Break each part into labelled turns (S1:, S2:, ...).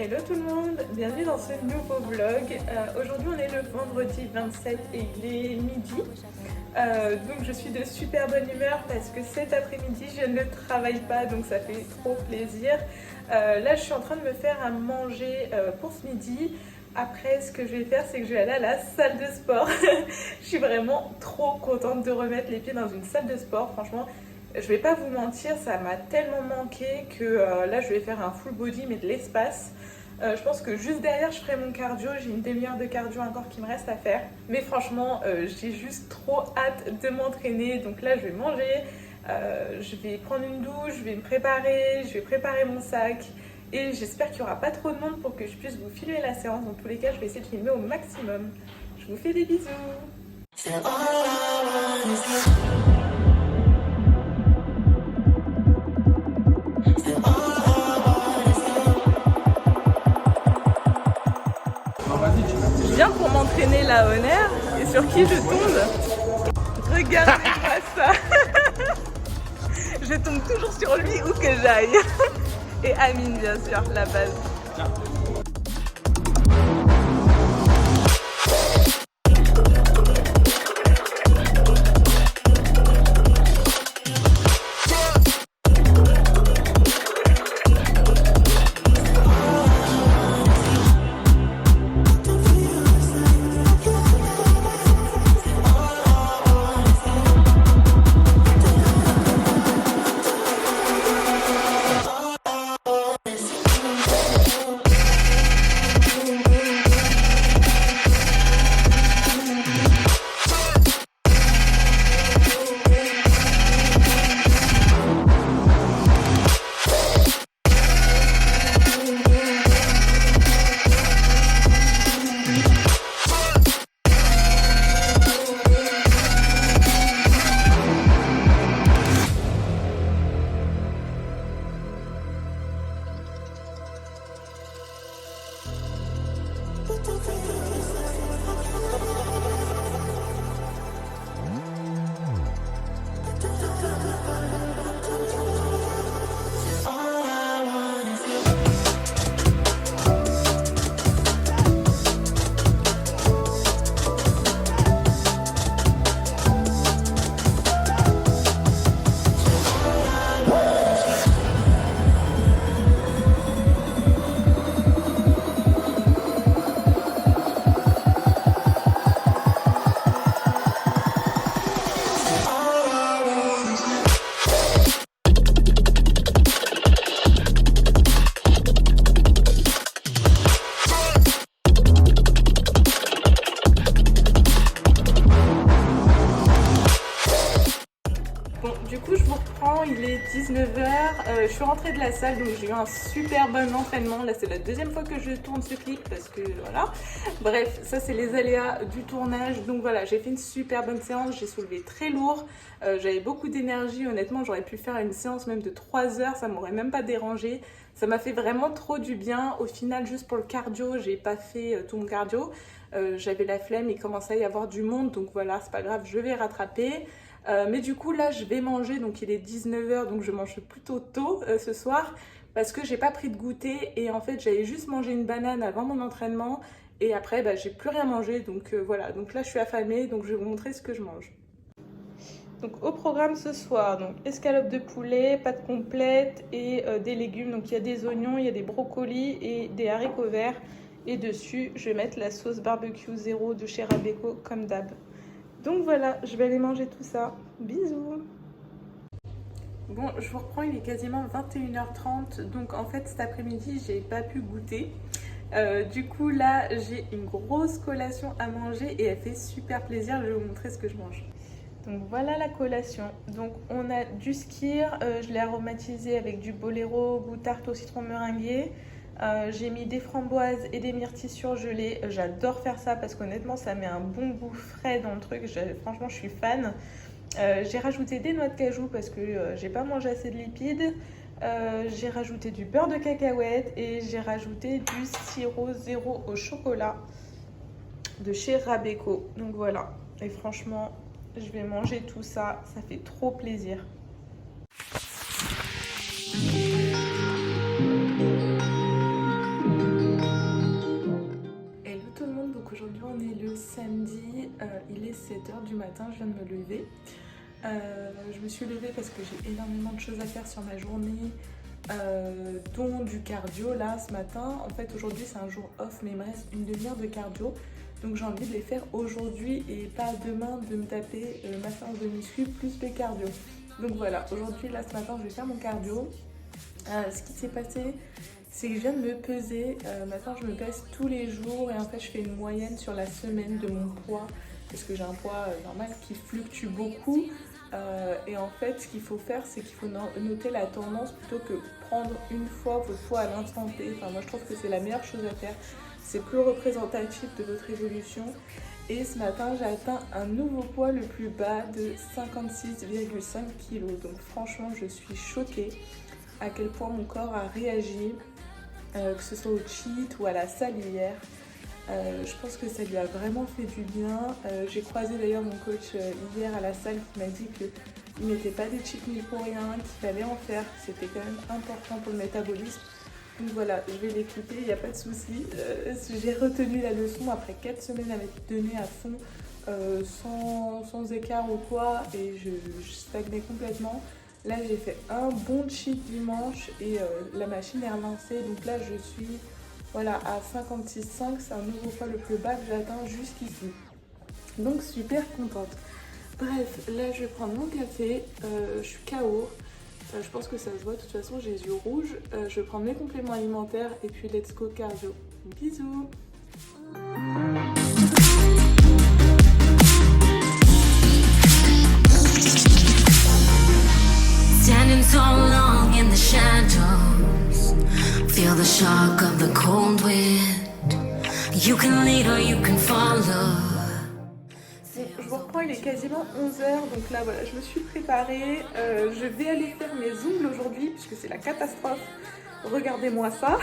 S1: Hello tout le monde, bienvenue dans ce nouveau vlog. Aujourd'hui on est le vendredi 27 et il est midi. Donc je suis de super bonne humeur parce que cet après-midi je ne travaille pas, donc ça fait trop plaisir. Là je suis en train de me faire à manger pour ce midi. Après ce que je vais faire c'est que je vais aller à la salle de sport. Je suis vraiment trop contente de remettre les pieds dans une salle de sport, franchement. Je vais pas vous mentir, ça m'a tellement manqué que là je vais faire un full body mais de l'espace. Je pense que juste derrière je ferai mon cardio, j'ai une demi-heure de cardio encore qui me reste à faire. Mais franchement j'ai juste trop hâte de m'entraîner, donc là je vais manger, je vais prendre une douche, je vais me préparer, je vais préparer mon sac. Et j'espère qu'il n'y aura pas trop de monde pour que je puisse vous filmer la séance. Dans tous les cas je vais essayer de filmer au maximum. Je vous fais des bisous. Je viens pour m'entraîner là au nerf et sur qui je tombe? Regardez-moi ça. Je tombe toujours sur lui où que j'aille. Et Amine bien sûr, la base. Il est 19h, je suis rentrée de la salle donc j'ai eu un super bon entraînement. Là c'est la deuxième fois que je tourne ce clip parce que voilà. Bref, ça c'est les aléas du tournage. Donc voilà, j'ai fait une super bonne séance, j'ai soulevé très lourd. J'avais beaucoup d'énergie, honnêtement j'aurais pu faire une séance même de 3 heures, ça m'aurait même pas dérangé. Ça m'a fait vraiment trop du bien. Au final juste pour le cardio, j'ai pas fait tout mon cardio. J'avais la flemme, il commençait à y avoir du monde donc voilà, c'est pas grave, je vais rattraper. Mais du coup là je vais manger, donc il est 19h donc je mange plutôt tôt ce soir parce que j'ai pas pris de goûter et en fait j'avais juste mangé une banane avant mon entraînement et après bah, j'ai plus rien mangé donc voilà, donc là je suis affamée donc je vais vous montrer ce que je mange. Donc au programme ce soir, donc escalope de poulet, pâte complète et des légumes, donc il y a des oignons, il y a des brocolis et des haricots verts et dessus je vais mettre la sauce barbecue zéro de chez Rabeco comme d'hab. Donc voilà, je vais aller manger tout ça. Bisous. Bon, je vous reprends, il est quasiment 21h30. Donc en fait, cet après-midi, j'ai pas pu goûter. Du coup, là, j'ai une grosse collation à manger et elle fait super plaisir. Je vais vous montrer ce que je mange. Donc voilà la collation. Donc on a du skyr, je l'ai aromatisé avec du boléro, goût tarte au citron meringué. J'ai mis des framboises et des myrtilles surgelées. J'adore faire ça parce qu'honnêtement ça met un bon goût frais dans le truc. Franchement je suis fan. J'ai rajouté des noix de cajou parce que j'ai pas mangé assez de lipides. J'ai rajouté du beurre de cacahuète et j'ai rajouté du sirop zéro au chocolat de chez Rabeco. Donc voilà, et franchement je vais manger tout ça, ça fait trop plaisir. 8h du matin, je viens de me lever. Je me suis levée parce que j'ai énormément de choses à faire sur ma journée, dont du cardio là ce matin. En fait aujourd'hui c'est un jour off mais il me reste une demi-heure de cardio. Donc j'ai envie de les faire aujourd'hui et pas demain de me taper ma séance de muscu plus les cardio. Donc voilà, aujourd'hui là ce matin je vais faire mon cardio. Ce qui s'est passé, c'est que je viens de me peser. Maintenant je me pèse tous les jours et en fait je fais une moyenne sur la semaine de mon poids parce que j'ai un poids normal qui fluctue beaucoup. Et en fait ce qu'il faut faire c'est qu'il faut noter la tendance plutôt que prendre une fois votre poids à l'instant T. Enfin moi je trouve que c'est la meilleure chose à faire. C'est plus représentatif de votre évolution. Et ce matin, j'ai atteint un nouveau poids le plus bas de 56,5 kg. Donc franchement, je suis choquée à quel point mon corps a réagi, que ce soit au cheat ou à la salle hier. Je pense que ça lui a vraiment fait du bien. J'ai croisé d'ailleurs mon coach hier à la salle qui m'a dit qu'il ne mettait pas des cheat meals pour rien, qu'il fallait en faire. C'était quand même important pour le métabolisme. Donc voilà, je vais l'écouter, il n'y a pas de souci. J'ai retenu la leçon après 4 semaines à m'être donnée à fond, sans écart ou quoi, et je stagnais complètement. Là, j'ai fait un bon cheat dimanche et la machine est relancée. Donc là, je suis voilà, à 56,5, c'est un nouveau poids le plus bas que j'atteins jusqu'ici. Donc super contente. Bref, là, je vais prendre mon café, je suis KO. Je pense que ça se voit, de toute façon j'ai les yeux rouges. Je vais prendre mes compléments alimentaires et puis let's go cardio. Bisous.
S2: Standing so long in the shadows, feel the shock of the cold wind. You can lead or you can follow.
S1: Je vous reprends, il est quasiment 11h, donc là voilà, je me suis préparée, je vais aller faire mes ongles aujourd'hui puisque c'est la catastrophe. Regardez-moi ça.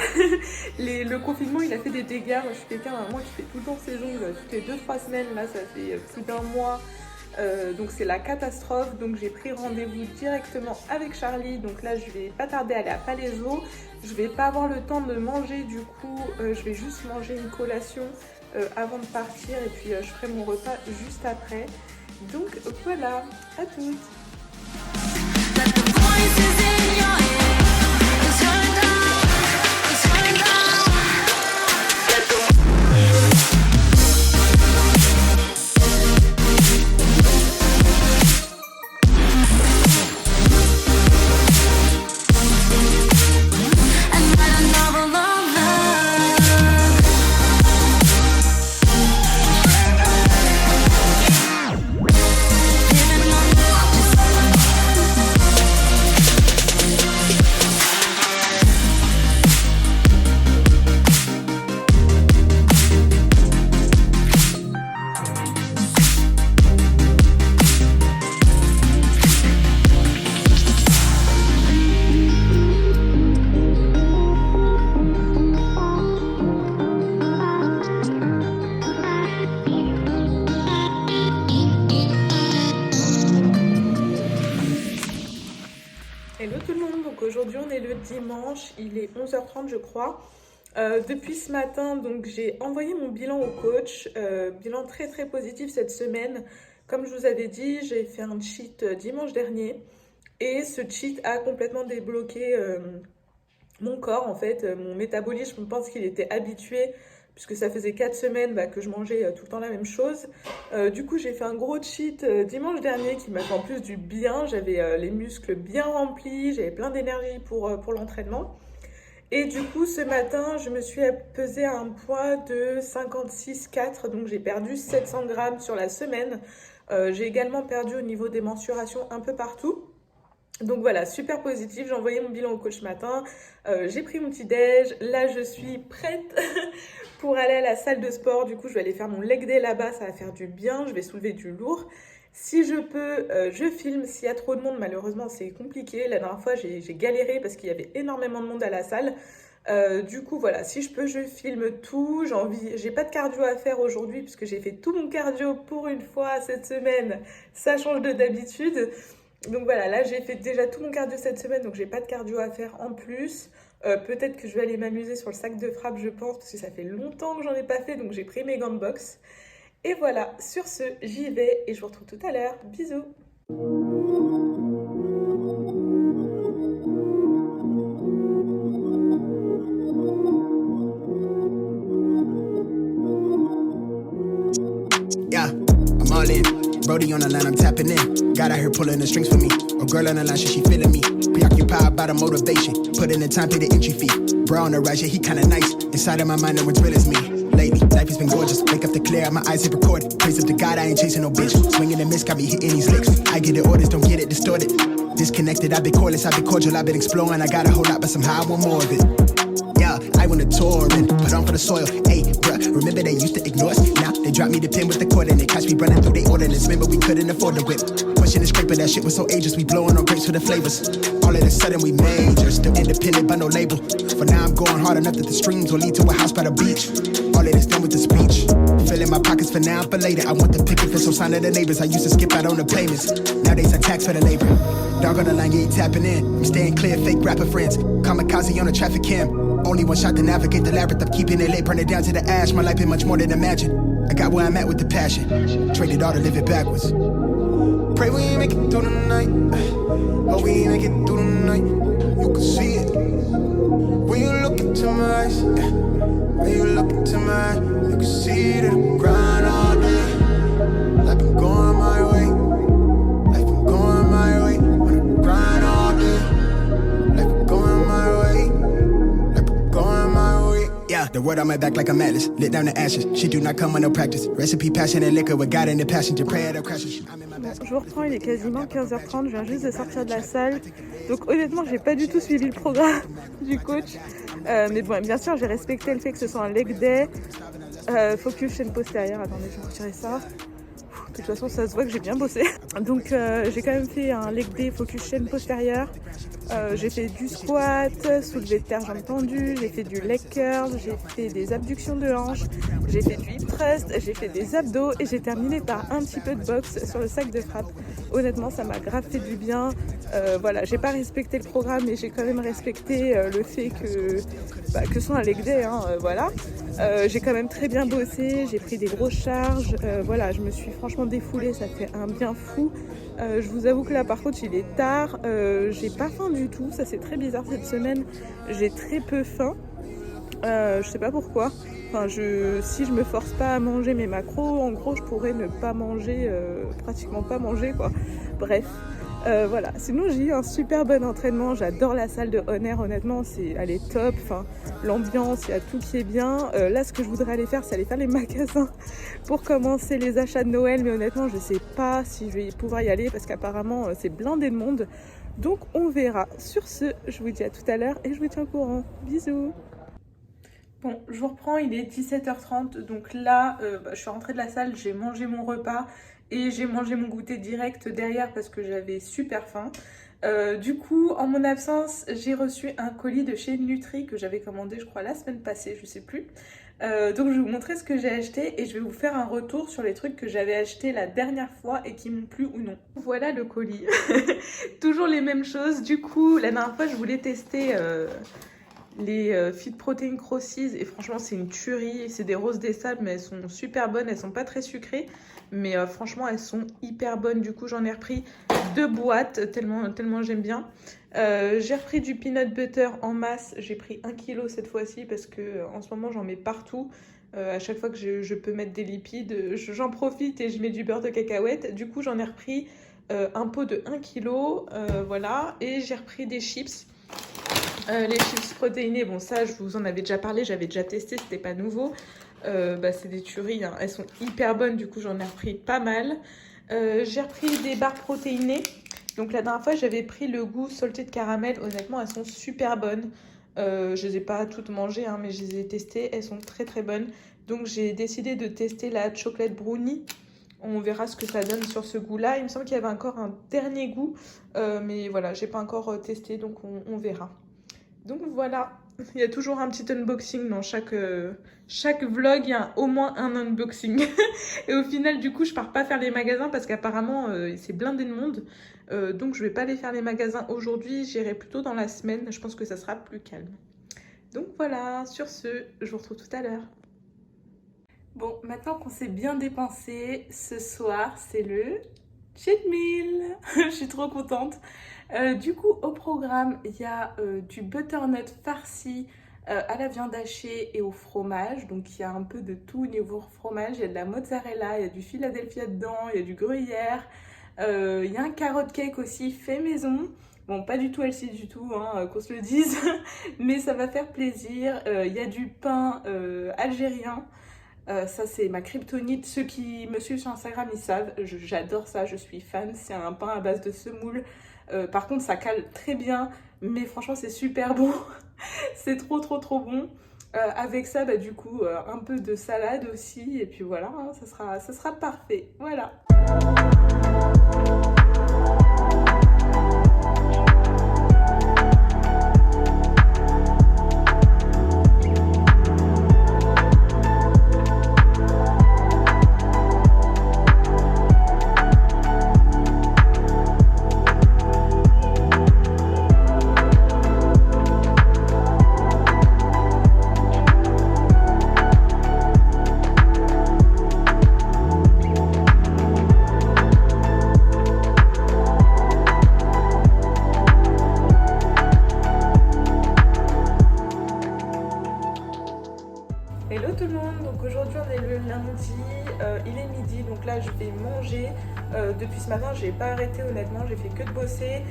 S1: Le confinement il a fait des dégâts. Moi je suis quelqu'un qui fait tout le temps ses ongles toutes les 2-3 semaines, là ça fait plus d'un mois. Donc c'est la catastrophe, donc j'ai pris rendez-vous directement avec Charlie. Donc là je vais pas tarder à aller à Palaiso. Je vais pas avoir le temps de manger, du coup je vais juste manger une collation avant de partir et puis je ferai mon repas juste après. Donc voilà, à toutes. Hello tout le monde, donc aujourd'hui on est le dimanche, il est 11h30 je crois. Depuis ce matin, donc j'ai envoyé mon bilan au coach, bilan très très positif cette semaine. Comme je vous avais dit, j'ai fait un cheat dimanche dernier et ce cheat a complètement débloqué mon corps en fait, mon métabolisme. Je pense qu'il était habitué puisque ça faisait 4 semaines que je mangeais tout le temps la même chose. Du coup, j'ai fait un gros cheat dimanche dernier qui m'a fait en plus du bien. J'avais les muscles bien remplis, j'avais plein d'énergie pour l'entraînement. Et du coup, ce matin, je me suis pesée à un poids de 56,4, donc j'ai perdu 700 grammes sur la semaine. J'ai également perdu au niveau des mensurations un peu partout. Donc voilà, super positif, j'ai envoyé mon bilan au coach ce matin, j'ai pris mon petit déj, là je suis prête pour aller à la salle de sport. Du coup je vais aller faire mon leg day là-bas, ça va faire du bien, je vais soulever du lourd. Si je peux, je filme, s'il y a trop de monde malheureusement c'est compliqué. La dernière fois j'ai galéré parce qu'il y avait énormément de monde à la salle. Du coup voilà, si je peux je filme tout. J'ai pas de cardio à faire aujourd'hui puisque j'ai fait tout mon cardio pour une fois cette semaine, ça change de d'habitude. Donc voilà, là j'ai fait déjà tout mon cardio cette semaine, donc j'ai pas de cardio à faire en plus. Peut-être que je vais aller m'amuser sur le sac de frappe, je pense, parce que ça fait longtemps que j'en ai pas fait, donc j'ai pris mes gants de boxe. Et voilà, sur ce, j'y vais et je vous retrouve tout à l'heure. Bisous.
S3: Yeah, I'm all in. Brody on the line, I'm tapping in. God out here pulling the strings for me. A girl on the line, she feeling me. Preoccupied by the motivation. Put in the time, pay the entry fee. Bro on the rise, yeah, he kinda nice. Inside of my mind, no one's real as me. Lately, life has been gorgeous. Wake up to clear, my eyes hit record. Praise up to God, I ain't chasing no bitch. Swinging and miss, got me hitting these licks. I get the orders, don't get it distorted. Disconnected, I've been cordless, I've been cordial, I've been exploring. I got a whole lot, but somehow I want more of it. Yeah, I went to tour and put on for the soil. Hey, bruh, remember they used to ignore us? Now they dropped me the pin with the cord and they catch me running through they ordinance. Remember we couldn't afford the whip. Pushing the scraper, that shit was so ageless. We blowing on grapes for the flavors. All of a sudden we major, still independent but no label. For now I'm going hard enough that the streams will lead to a house by the beach. All of this done with the speech. Filling my pockets for now, for later. I want the picket for some sign of the neighbors. I used to skip out on the payments. Nowadays I tax for the labor. Dog on the line, you ain't tapping in. I'm staying clear, fake rapper friends. Kamikaze on the traffic cam. Only one shot to navigate the labyrinth. I'm keeping it lit, burn it down to the ash. My life been much more than imagine. I got where I'm at with the passion. Traded all to live it backwards. Pray we make it through the night. Oh, we make it through the night. You can see it when you look into my eyes. When you look into my eyes, you can see the grind all day. Life been going my way. Life been going my way. On the grind all day. Life been going my way. Life been going my way. Yeah, the word on my back like I'm Atlas. Lit down the ashes. She do not come with no practice. Recipe, passion, and liquor with God in the passenger. Pray at a crashes.
S1: Je vous reprends, il est quasiment 15h30, je viens juste de sortir de la salle. Donc honnêtement, j'ai pas du tout suivi le programme du coach. Mais bon, bien sûr, j'ai respecté le fait que ce soit un leg day. Focus chaîne postérieure. Attendez, je vais retirer ça. De toute façon, ça se voit que j'ai bien bossé. Donc j'ai quand même fait un leg day focus chaîne postérieure. J'ai fait du squat, soulevé de terre jambes tendues, j'ai fait du leg curl, j'ai fait des abductions de hanches, j'ai fait du hip thrust, j'ai fait des abdos et j'ai terminé par un petit peu de boxe sur le sac de frappe. Honnêtement, ça m'a grave fait du bien. Voilà, j'ai pas respecté le programme, mais j'ai quand même respecté le fait que ce soit un leg day. Voilà. J'ai quand même très bien bossé, j'ai pris des grosses charges. Voilà, je me suis franchement défoulée, ça fait un bien fou. Je vous avoue que là par contre il est tard, j'ai pas faim du tout, ça c'est très bizarre cette semaine, j'ai très peu faim, je sais pas pourquoi, enfin si je me force pas à manger mes macros, en gros je pourrais ne pas manger, pratiquement pas manger quoi, bref. Voilà, sinon j'ai eu un super bon entraînement, j'adore la salle de Honor, honnêtement elle est top, enfin, l'ambiance, il y a tout qui est bien. Là ce que je voudrais aller faire c'est aller faire les magasins pour commencer les achats de Noël, mais honnêtement je sais pas si je vais pouvoir y aller parce qu'apparemment c'est blindé de monde, donc on verra. Sur ce, je vous dis à tout à l'heure et je vous tiens au courant, bisous. Bon, je vous reprends, il est 17h30, donc là, je suis rentrée de la salle, j'ai mangé mon repas et j'ai mangé mon goûter direct derrière parce que j'avais super faim. Du coup, en mon absence, j'ai reçu un colis de chez Nutri que j'avais commandé, je crois, la semaine passée, je sais plus. Donc je vais vous montrer ce que j'ai acheté et je vais vous faire un retour sur les trucs que j'avais achetés la dernière fois et qui m'ont plu ou non. Voilà le colis. Toujours les mêmes choses. Du coup, la dernière fois, je voulais tester... les Fit Protein Crosses et franchement c'est une tuerie, c'est des roses des sables mais elles sont super bonnes, elles sont pas très sucrées mais franchement elles sont hyper bonnes. Du coup j'en ai repris 2 boîtes tellement j'aime bien. J'ai repris du peanut butter en masse, j'ai pris 1 kg cette fois-ci parce que en ce moment j'en mets partout. À chaque fois que je peux mettre des lipides, j'en profite et je mets du beurre de cacahuète. Du coup j'en ai repris un pot de 1 kg, voilà, et j'ai repris des chips. Les chips protéinés, bon ça je vous en avais déjà parlé, j'avais déjà testé, c'était pas nouveau. C'est des tueries, hein. Elles sont hyper bonnes, du coup j'en ai repris pas mal. J'ai repris des barres protéinées. Donc la dernière fois j'avais pris le goût salted caramel, honnêtement elles sont super bonnes. Je les ai pas toutes mangées, hein, mais je les ai testées, elles sont très très bonnes. Donc j'ai décidé de tester la chocolate brownie. On verra ce que ça donne sur ce goût-là. Il me semble qu'il y avait encore un dernier goût, mais voilà, j'ai pas encore testé, donc on verra. Donc voilà, il y a toujours un petit unboxing dans chaque vlog, il y a au moins un unboxing. Et au final, du coup, je pars pas faire les magasins parce qu'apparemment, c'est blindé de monde. Donc je vais pas aller faire les magasins aujourd'hui, j'irai plutôt dans la semaine. Je pense que ça sera plus calme. Donc voilà, sur ce, je vous retrouve tout à l'heure. Bon, maintenant qu'on s'est bien dépensé, ce soir, c'est le cheat meal. Je suis trop contente. Du coup, au programme, il y a du butternut farci à la viande hachée et au fromage. Donc, il y a un peu de tout au niveau fromage. Il y a de la mozzarella, il y a du Philadelphia dedans, il y a du gruyère. Il y a un carrot cake aussi fait maison. Bon, pas du tout healthy du tout, hein, qu'on se le dise, mais ça va faire plaisir. Il y a du pain algérien. Ça, c'est ma kryptonite. Ceux qui me suivent sur Instagram, ils savent. J'adore ça, je suis fan. C'est un pain à base de semoule. Par contre, ça cale très bien, mais franchement, c'est super bon. C'est trop, trop, trop bon. Avec ça, bah, du coup, un peu de salade aussi. Et puis voilà, hein, ça sera parfait. Voilà. Hello tout le monde, donc aujourd'hui on est le lundi, il est midi, donc là je vais manger. Depuis ce matin j'ai pas arrêté honnêtement, j'ai fait que de bosser.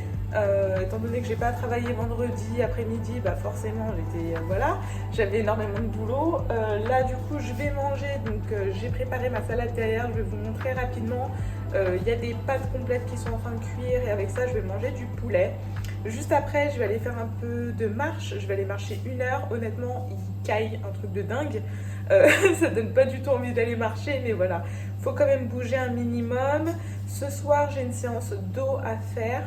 S1: Étant donné que j'ai pas travaillé vendredi après-midi, bah forcément j'étais voilà, j'avais énormément de boulot. Là du coup je vais manger, donc j'ai préparé ma salade derrière, je vais vous montrer rapidement. Il y a des pâtes complètes qui sont en train de cuire et avec ça je vais manger du poulet. Juste après, je vais aller faire un peu de marche. Je vais aller marcher 1 heure. Honnêtement, il caille un truc de dingue. Ça donne pas du tout envie d'aller marcher, mais voilà. Faut quand même bouger un minimum. Ce soir, j'ai une séance d'eau à faire.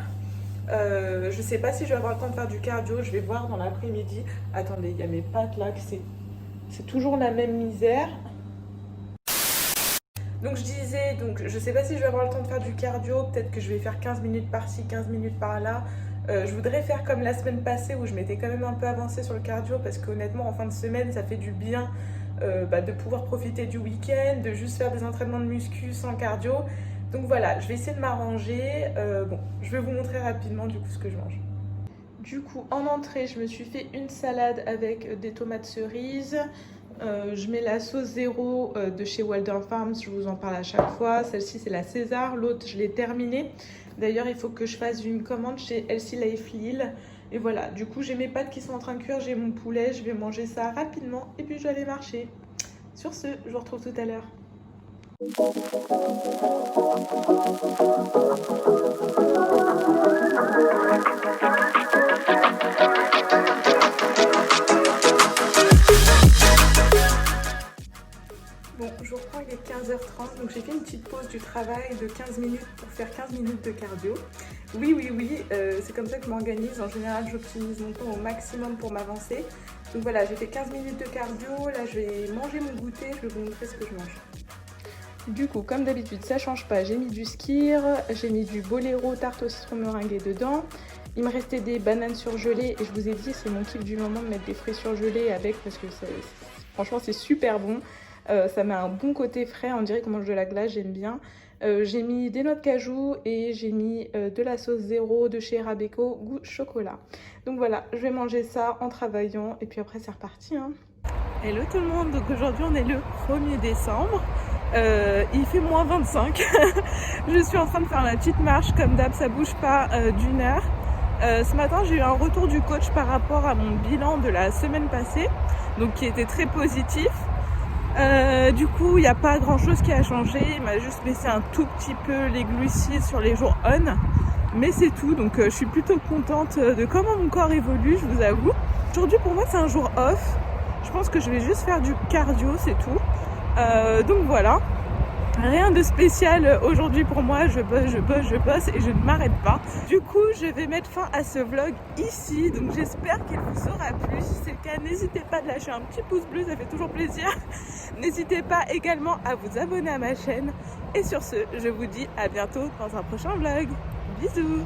S1: Je sais pas si je vais avoir le temps de faire du cardio. Je vais voir dans l'après-midi. Attendez, il y a mes pattes là. C'est toujours la même misère. Donc je disais, je sais pas si je vais avoir le temps de faire du cardio. Peut-être que je vais faire 15 minutes par-ci, 15 minutes par-là. Je voudrais faire comme la semaine passée où je m'étais quand même un peu avancée sur le cardio parce qu'honnêtement en fin de semaine ça fait du bien de pouvoir profiter du week-end, de juste faire des entraînements de muscu sans cardio. Donc voilà, je vais essayer de m'arranger. Bon, je vais vous montrer rapidement du coup ce que je mange. Du coup en entrée je me suis fait une salade avec des tomates cerises. Je mets la sauce zéro de chez Walden Farms, je vous en parle à chaque fois. Celle-ci c'est la César, l'autre je l'ai terminée. D'ailleurs il faut que je fasse une commande chez Healthy Life Lille. Et voilà, du coup j'ai mes pâtes qui sont en train de cuire, j'ai mon poulet, je vais manger ça rapidement et puis je vais aller marcher. Sur ce, je vous retrouve tout à l'heure. Bon, je reprends, il est 15h30, donc j'ai fait une petite pause du travail de 15 minutes pour faire 15 minutes de cardio. Oui, c'est comme ça que je m'organise. En général, j'optimise mon temps au maximum pour m'avancer. Donc voilà, j'ai fait 15 minutes de cardio. Là, je vais manger mon goûter, je vais vous montrer ce que je mange. Du coup, comme d'habitude, ça change pas. J'ai mis du skyr, j'ai mis du boléro tarte au citron meringuée dedans. Il me restait des bananes surgelées et je vous ai dit, c'est mon kiff du moment de mettre des fruits surgelés avec parce que franchement, c'est super bon. Ça met un bon côté frais, on dirait qu'on mange de la glace, j'aime bien. J'ai mis des noix de cajou et j'ai mis de la sauce zéro de chez Rabeco goût chocolat. Donc voilà, je vais manger ça en travaillant et puis après c'est reparti. Hein. Hello tout le monde, donc aujourd'hui on est le 1er décembre. Il fait moins 25. Je suis en train de faire la petite marche comme d'hab, ça bouge pas d'1 heure. Ce matin j'ai eu un retour du coach par rapport à mon bilan de la semaine passée, donc qui était très positif. Du coup il n'y a pas grand chose qui a changé, il m'a juste baissé un tout petit peu les glucides sur les jours on, mais c'est tout, donc je suis plutôt contente de comment mon corps évolue, je vous avoue. Aujourd'hui pour moi c'est un jour off, je pense que je vais juste faire du cardio, c'est tout. Donc voilà, rien de spécial aujourd'hui pour moi, je bosse et je ne m'arrête pas. Du coup je vais mettre fin à ce vlog ici, donc j'espère qu'il vous aura plu. Si c'est le cas, n'hésitez pas à lâcher un petit pouce bleu, ça fait toujours plaisir. N'hésitez pas également à vous abonner à ma chaîne. Et sur ce, je vous dis à bientôt dans un prochain vlog. Bisous.